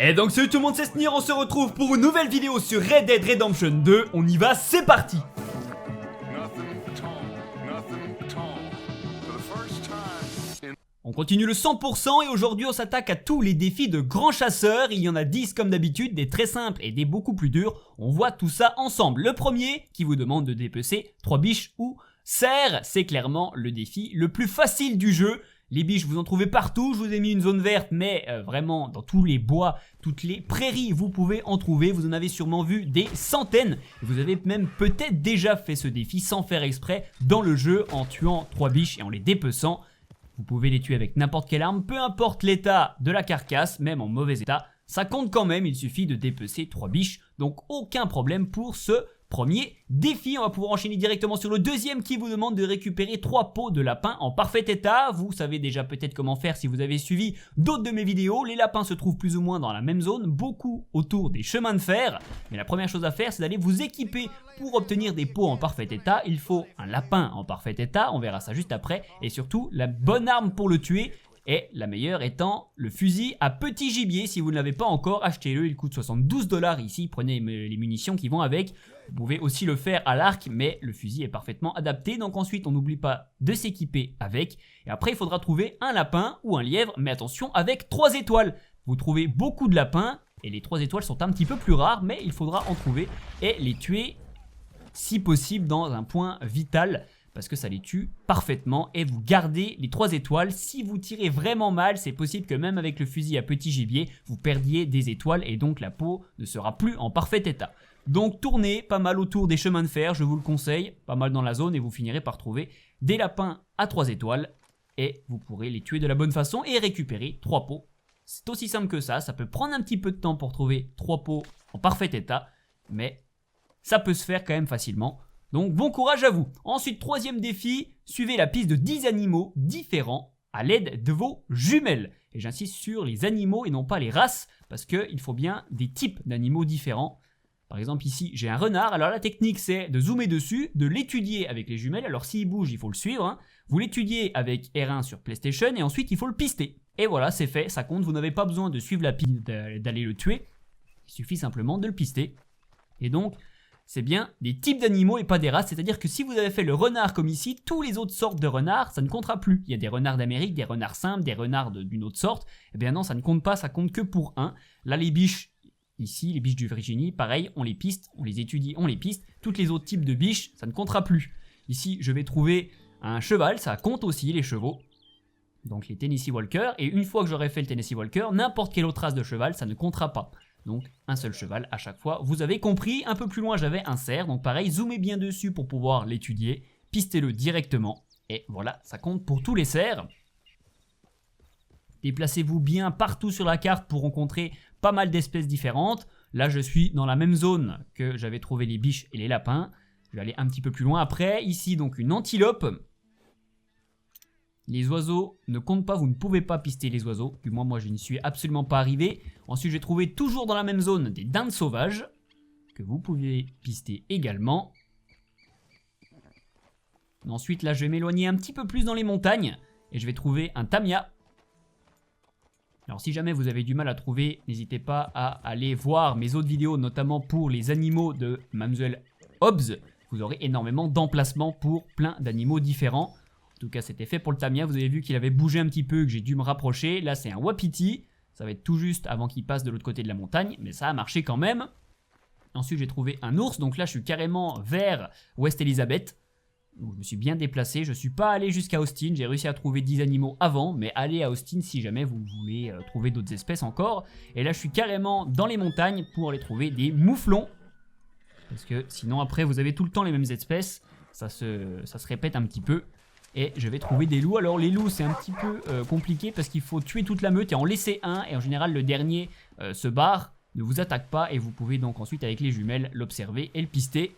Et donc salut tout le monde, c'est Snir, on se retrouve pour une nouvelle vidéo sur Red Dead Redemption 2. On y va, c'est parti. On continue le 100% et aujourd'hui on s'attaque à tous les défis de grands chasseurs. Il y en a 10 comme d'habitude, des très simples et des beaucoup plus durs. On voit tout ça ensemble. Le premier qui vous demande de dépecer 3 biches ou cerfs, c'est clairement le défi le plus facile du jeu. Les biches, vous en trouvez partout, je vous ai mis une zone verte, mais vraiment dans tous les bois, toutes les prairies, vous pouvez en trouver. Vous en avez sûrement vu des centaines. Vous avez même peut-être déjà fait ce défi sans faire exprès dans le jeu en tuant 3 biches et en les dépeçant. Vous pouvez les tuer avec n'importe quelle arme, peu importe l'état de la carcasse, même en mauvais état. Ça compte quand même, il suffit de dépecer 3 biches, donc aucun problème pour ce premier défi. On va pouvoir enchaîner directement sur le deuxième qui vous demande de récupérer 3 peaux de lapins en parfait état. Vous savez déjà peut-être comment faire si vous avez suivi d'autres de mes vidéos. Les lapins se trouvent plus ou moins dans la même zone, beaucoup autour des chemins de fer. Mais la première chose à faire, c'est d'aller vous équiper pour obtenir des peaux en parfait état. Il faut un lapin en parfait état, on verra ça juste après. Et surtout, la bonne arme pour le tuer. Et la meilleure étant le fusil à petit gibier. Si vous ne l'avez pas encore, achetez-le, il coûte 72 $ ici, prenez les munitions qui vont avec. Vous pouvez aussi le faire à l'arc, mais le fusil est parfaitement adapté. Donc ensuite, on n'oublie pas de s'équiper avec. Et après, il faudra trouver un lapin ou un lièvre, mais attention, avec 3 étoiles. Vous trouvez beaucoup de lapins, et les 3 étoiles sont un petit peu plus rares, mais il faudra en trouver et les tuer, si possible, dans un point vital. Parce que ça les tue parfaitement et vous gardez les 3 étoiles. Si vous tirez vraiment mal, c'est possible que même avec le fusil à petit gibier, vous perdiez des étoiles et donc la peau ne sera plus en parfait état. Donc tournez pas mal autour des chemins de fer, je vous le conseille, pas mal dans la zone et vous finirez par trouver des lapins à 3 étoiles et vous pourrez les tuer de la bonne façon et récupérer 3 peaux. C'est aussi simple que ça peut prendre un petit peu de temps pour trouver 3 peaux en parfait état, mais ça peut se faire quand même facilement. Donc bon courage à vous. Ensuite, troisième défi, suivez la piste de 10 animaux différents à l'aide de vos jumelles. Et j'insiste sur les animaux et non pas les races, parce qu'il faut bien des types d'animaux différents. Par exemple ici, j'ai un renard. Alors la technique c'est de zoomer dessus, de l'étudier avec les jumelles. Alors s'il bouge, il faut le suivre, hein. Vous l'étudiez avec R1 sur PlayStation et ensuite il faut le pister. Et voilà, c'est fait, ça compte. Vous n'avez pas besoin de suivre la piste, d'aller le tuer. Il suffit simplement de le pister. Et donc, c'est bien des types d'animaux et pas des races, c'est-à-dire que si vous avez fait le renard comme ici, tous les autres sortes de renards, ça ne comptera plus. Il y a des renards d'Amérique, des renards simples, des renards d'une autre sorte. Eh bien non, ça ne compte pas, ça compte que pour un. Là, les biches, ici, les biches du Virginie, pareil, on les piste, on les étudie, on les piste. Tous les autres types de biches, ça ne comptera plus. Ici, je vais trouver un cheval, ça compte aussi, les chevaux. Donc les Tennessee Walker, et une fois que j'aurai fait le Tennessee Walker, n'importe quelle autre race de cheval, ça ne comptera pas. Donc un seul cheval à chaque fois, vous avez compris. Un peu plus loin j'avais un cerf, donc pareil, zoomez bien dessus pour pouvoir l'étudier, pistez-le directement, et voilà, ça compte pour tous les cerfs. Déplacez-vous bien partout sur la carte pour rencontrer pas mal d'espèces différentes. Là je suis dans la même zone que j'avais trouvé les biches et les lapins. Je vais aller un petit peu plus loin après, ici donc une antilope. Les oiseaux ne comptent pas, vous ne pouvez pas pister les oiseaux, du moins moi je n'y suis absolument pas arrivé. Ensuite j'ai trouvé toujours dans la même zone des dindes sauvages, que vous pouvez pister également. Ensuite là je vais m'éloigner un petit peu plus dans les montagnes, et je vais trouver un tamia. Alors si jamais vous avez du mal à trouver, n'hésitez pas à aller voir mes autres vidéos, notamment pour les animaux de Mademoiselle Hobbs. Vous aurez énormément d'emplacements pour plein d'animaux différents. En tout cas c'était fait pour le tamia, vous avez vu qu'il avait bougé un petit peu, que j'ai dû me rapprocher. Là c'est un wapiti, ça va être tout juste avant qu'il passe de l'autre côté de la montagne, mais ça a marché quand même. Ensuite j'ai trouvé un ours, donc là je suis carrément vers West Elizabeth. Donc, je me suis bien déplacé, je ne suis pas allé jusqu'à Austin, j'ai réussi à trouver 10 animaux avant, mais allez à Austin si jamais vous voulez trouver d'autres espèces encore. Et là je suis carrément dans les montagnes pour aller trouver des mouflons, parce que sinon après vous avez tout le temps les mêmes espèces, ça se répète un petit peu. Et je vais trouver des loups. Alors les loups c'est un petit peu compliqué parce qu'il faut tuer toute la meute et en laisser un. Et en général le dernier se barre, ne vous attaque pas. Et vous pouvez donc ensuite avec les jumelles l'observer et le pister.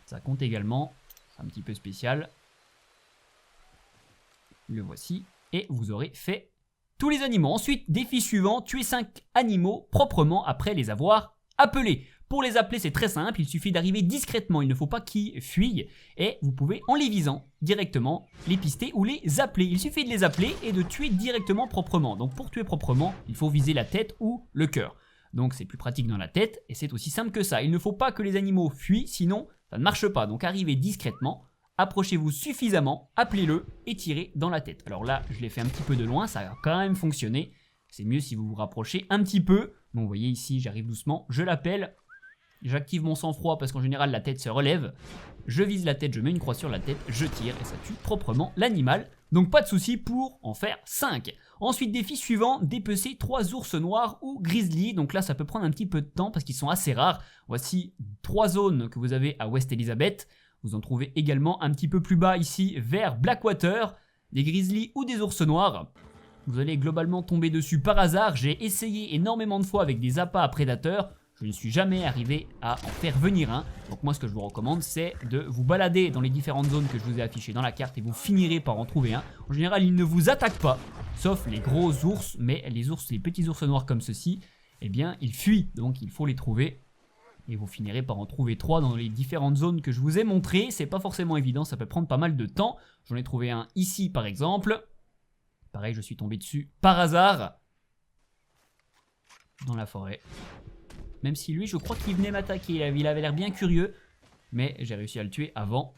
Ça compte également, c'est un petit peu spécial. Le voici. Et vous aurez fait tous les animaux. Ensuite défi suivant, tuer 5 animaux proprement après les avoir appelés. Pour les appeler, c'est très simple, il suffit d'arriver discrètement, il ne faut pas qu'ils fuient, et vous pouvez, en les visant directement, les pister ou les appeler. Il suffit de les appeler et de tuer directement proprement. Donc pour tuer proprement, il faut viser la tête ou le cœur. Donc c'est plus pratique dans la tête, et c'est aussi simple que ça. Il ne faut pas que les animaux fuient, sinon ça ne marche pas. Donc arrivez discrètement, approchez-vous suffisamment, appelez-le et tirez dans la tête. Alors là, je l'ai fait un petit peu de loin, ça a quand même fonctionné. C'est mieux si vous vous rapprochez un petit peu. Donc vous voyez ici, j'arrive doucement, je l'appelle. J'active mon sang-froid parce qu'en général la tête se relève. Je vise la tête, je mets une croix sur la tête, je tire et ça tue proprement l'animal. Donc pas de souci pour en faire 5. Ensuite, défi suivant, dépecer 3 ours noirs ou grizzly. Donc là ça peut prendre un petit peu de temps parce qu'ils sont assez rares. Voici 3 zones que vous avez à West Elizabeth. Vous en trouvez également un petit peu plus bas ici vers Blackwater. Des grizzlies ou des ours noirs. Vous allez globalement tomber dessus par hasard. J'ai essayé énormément de fois avec des appâts à prédateurs. Je ne suis jamais arrivé à en faire venir un. Donc moi ce que je vous recommande c'est de vous balader dans les différentes zones que je vous ai affichées dans la carte et vous finirez par en trouver un. En général ils ne vous attaquent pas, sauf les gros ours, mais les petits ours noirs comme ceux-ci, eh bien ils fuient, donc il faut les trouver. Et vous finirez par en trouver 3 dans les différentes zones que je vous ai montrées. C'est pas forcément évident, ça peut prendre pas mal de temps. J'en ai trouvé un ici par exemple. Pareil, je suis tombé dessus par hasard. Dans la forêt. Même si lui, je crois qu'il venait m'attaquer. Il avait l'air bien curieux. Mais j'ai réussi à le tuer avant.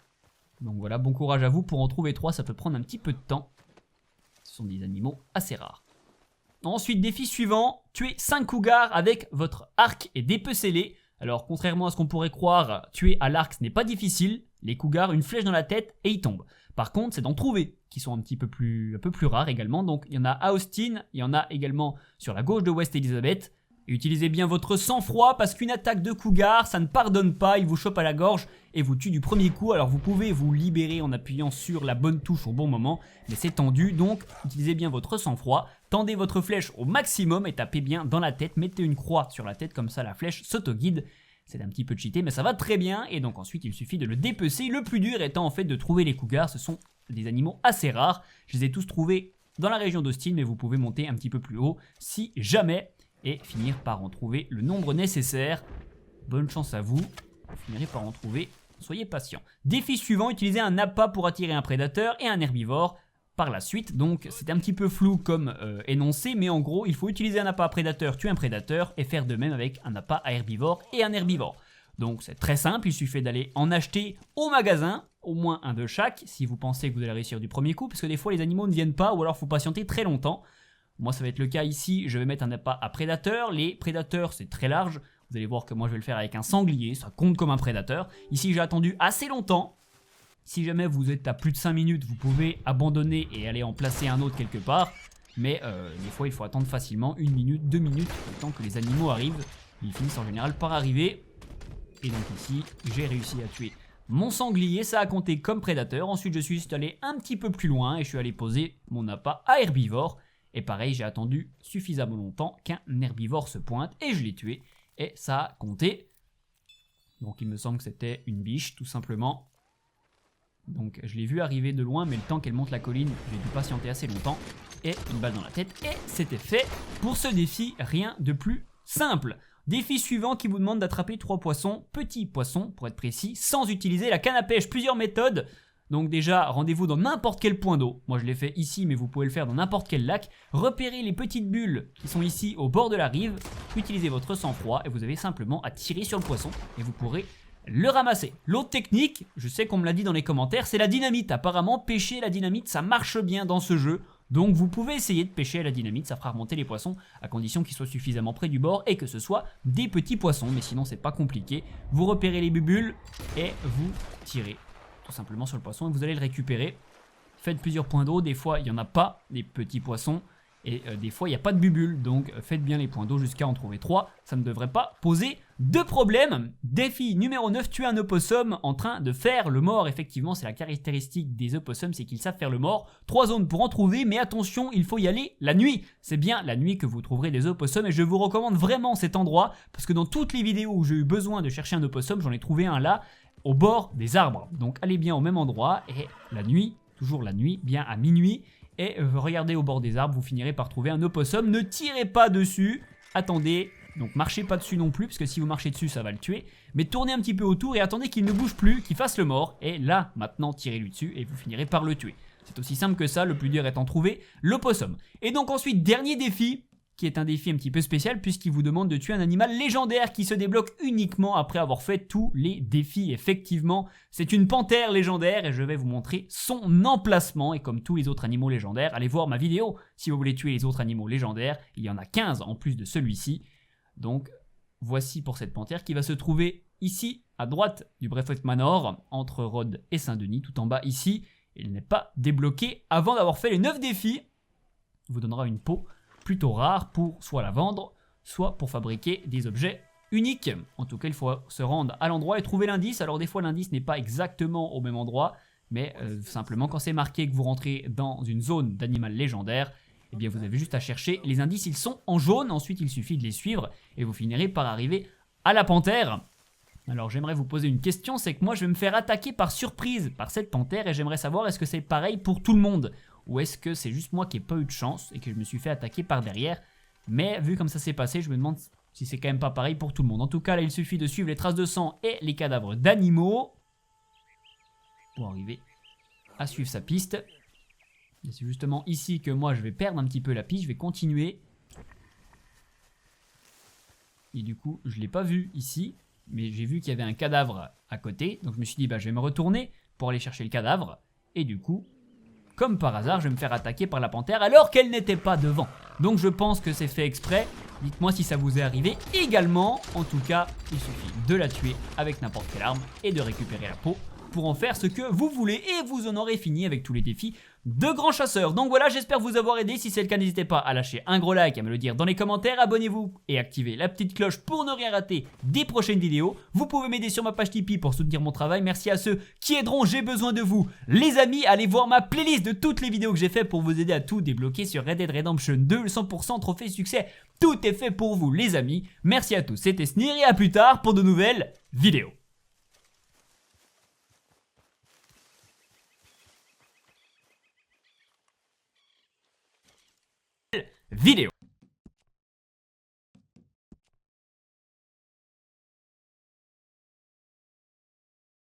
Donc voilà, bon courage à vous. Pour en trouver 3, ça peut prendre un petit peu de temps. Ce sont des animaux assez rares. Ensuite, défi suivant. Tuer 5 cougars avec votre arc et dépecez-les. Alors, contrairement à ce qu'on pourrait croire, tuer à l'arc, ce n'est pas difficile. Les cougars, une flèche dans la tête et ils tombent. Par contre, c'est d'en trouver qui sont un peu plus rares également. Donc, il y en a à Austin, il y en a également sur la gauche de West Elizabeth. Et utilisez bien votre sang-froid parce qu'une attaque de cougar, ça ne pardonne pas, il vous chope à la gorge et vous tue du premier coup. Alors vous pouvez vous libérer en appuyant sur la bonne touche au bon moment, mais c'est tendu, donc utilisez bien votre sang-froid, tendez votre flèche au maximum et tapez bien dans la tête, mettez une croix sur la tête comme ça la flèche s'auto-guide. C'est un petit peu cheaté mais ça va très bien et donc ensuite il suffit de le dépecer. Le plus dur étant en fait de trouver les cougars, ce sont des animaux assez rares. Je les ai tous trouvés dans la région d'Austin mais vous pouvez monter un petit peu plus haut si jamais. Et finir par en trouver le nombre nécessaire. Bonne chance à vous, vous finirez par en trouver, soyez patient. Défi suivant, utilisez un appât pour attirer un prédateur et un herbivore par la suite. Donc c'est un petit peu flou comme énoncé, mais en gros il faut utiliser un appât à prédateur, tuer un prédateur et faire de même avec un appât à herbivore et un herbivore. Donc c'est très simple, il suffit d'aller en acheter au magasin, au moins un de chaque, si vous pensez que vous allez réussir du premier coup, parce que des fois les animaux ne viennent pas ou alors il faut patienter très longtemps. Moi ça va être le cas ici, je vais mettre un appât à prédateur. Les prédateurs c'est très large, vous allez voir que moi je vais le faire avec un sanglier, ça compte comme un prédateur. Ici j'ai attendu assez longtemps, si jamais vous êtes à plus de 5 minutes vous pouvez abandonner et aller en placer un autre quelque part. Mais des fois il faut attendre facilement 1 minute, 2 minutes, le temps que les animaux arrivent. Ils finissent en général par arriver. Et donc ici j'ai réussi à tuer mon sanglier, ça a compté comme prédateur. Ensuite je suis allé un petit peu plus loin et je suis allé poser mon appât à herbivore. Et pareil, j'ai attendu suffisamment longtemps qu'un herbivore se pointe et je l'ai tué. Et ça a compté. Donc il me semble que c'était une biche, tout simplement. Donc je l'ai vu arriver de loin, mais le temps qu'elle monte la colline, j'ai dû patienter assez longtemps. Et une balle dans la tête, et c'était fait. Pour ce défi, rien de plus simple. Défi suivant qui vous demande d'attraper 3 poissons, petits poissons pour être précis, sans utiliser la canne à pêche. Plusieurs méthodes. Donc déjà, rendez-vous dans n'importe quel point d'eau. Moi je l'ai fait ici, mais vous pouvez le faire dans n'importe quel lac. Repérez les petites bulles qui sont ici au bord de la rive. Utilisez votre sang-froid et vous avez simplement à tirer sur le poisson et vous pourrez le ramasser. L'autre technique, je sais qu'on me l'a dit dans les commentaires, c'est la dynamite. Apparemment, pêcher la dynamite, ça marche bien dans ce jeu. Donc vous pouvez essayer de pêcher à la dynamite, ça fera remonter les poissons à condition qu'ils soient suffisamment près du bord et que ce soit des petits poissons. Mais sinon, c'est pas compliqué. Vous repérez les bulles et vous tirez tout simplement sur le poisson et vous allez le récupérer. Faites plusieurs points d'eau, des fois il n'y en a pas, des petits poissons, et des fois il n'y a pas de bubules, donc faites bien les points d'eau jusqu'à en trouver 3, ça ne devrait pas poser de problème. Défi numéro 9, tuer un opossum en train de faire le mort. Effectivement c'est la caractéristique des opossums, c'est qu'ils savent faire le mort. 3 zones pour en trouver, mais attention, il faut y aller la nuit. C'est bien la nuit que vous trouverez des opossums et je vous recommande vraiment cet endroit, parce que dans toutes les vidéos où j'ai eu besoin de chercher un opossum, j'en ai trouvé un là, au bord des arbres. Donc allez bien au même endroit et la nuit, toujours la nuit, bien à minuit, et regardez au bord des arbres, vous finirez par trouver un opossum. Ne tirez pas dessus, attendez Donc marchez pas dessus non plus, parce que si vous marchez dessus, ça va le tuer. Mais tournez un petit peu autour et attendez qu'il ne bouge plus, qu'il fasse le mort. Et là, maintenant, tirez-lui dessus et vous finirez par le tuer. C'est aussi simple que ça, le plus dur étant trouver l'opossum. Et donc ensuite, dernier défi, qui est un défi un petit peu spécial puisqu'il vous demande de tuer un animal légendaire qui se débloque uniquement après avoir fait tous les défis. Effectivement, c'est une panthère légendaire et je vais vous montrer son emplacement. Et comme tous les autres animaux légendaires, allez voir ma vidéo si vous voulez tuer les autres animaux légendaires. Il y en a 15 en plus de celui-ci. Donc voici pour cette panthère qui va se trouver ici à droite du Breathwaite Manor, entre Rhodes et Saint-Denis, tout en bas ici. Il n'est pas débloqué avant d'avoir fait les 9 défis. Il vous donnera une peau plutôt rare pour soit la vendre, soit pour fabriquer des objets uniques. En tout cas, il faut se rendre à l'endroit et trouver l'indice. Alors des fois, l'indice n'est pas exactement au même endroit, mais simplement quand c'est marqué que vous rentrez dans une zone d'animal légendaire, eh bien vous avez juste à chercher. Les indices, ils sont en jaune. Ensuite, il suffit de les suivre et vous finirez par arriver à la panthère. Alors j'aimerais vous poser une question, c'est que moi je vais me faire attaquer par surprise par cette panthère et j'aimerais savoir est-ce que c'est pareil pour tout le monde ou est-ce que c'est juste moi qui n'ai pas eu de chance et que je me suis fait attaquer par derrière. Mais vu comme ça s'est passé, je me demande si c'est quand même pas pareil pour tout le monde. En tout cas là il suffit de suivre les traces de sang et les cadavres d'animaux pour arriver à suivre sa piste. Et c'est justement ici que moi je vais perdre un petit peu la piste, je vais continuer. Et du coup je ne l'ai pas vu ici. Mais j'ai vu qu'il y avait un cadavre à côté, donc je me suis dit bah je vais me retourner pour aller chercher le cadavre, et du coup, comme par hasard, je vais me faire attaquer par la panthère alors qu'elle n'était pas devant. Donc je pense que c'est fait exprès, dites-moi si ça vous est arrivé également. En tout cas, il suffit de la tuer avec n'importe quelle arme et de récupérer la peau pour en faire ce que vous voulez et vous en aurez fini avec tous les défis de Grand Chasseur. Donc voilà, j'espère vous avoir aidé. Si c'est le cas, n'hésitez pas à lâcher un gros like, à me le dire dans les commentaires. Abonnez-vous et activez la petite cloche pour ne rien rater des prochaines vidéos. Vous pouvez m'aider sur ma page Tipeee pour soutenir mon travail. Merci à ceux qui aideront, j'ai besoin de vous. Les amis, allez voir ma playlist de toutes les vidéos que j'ai fait pour vous aider à tout débloquer sur Red Dead Redemption 2, le 100% trophée succès. Tout est fait pour vous les amis. Merci à tous, c'était Snir et à plus tard pour de nouvelles vidéos. Vidéo.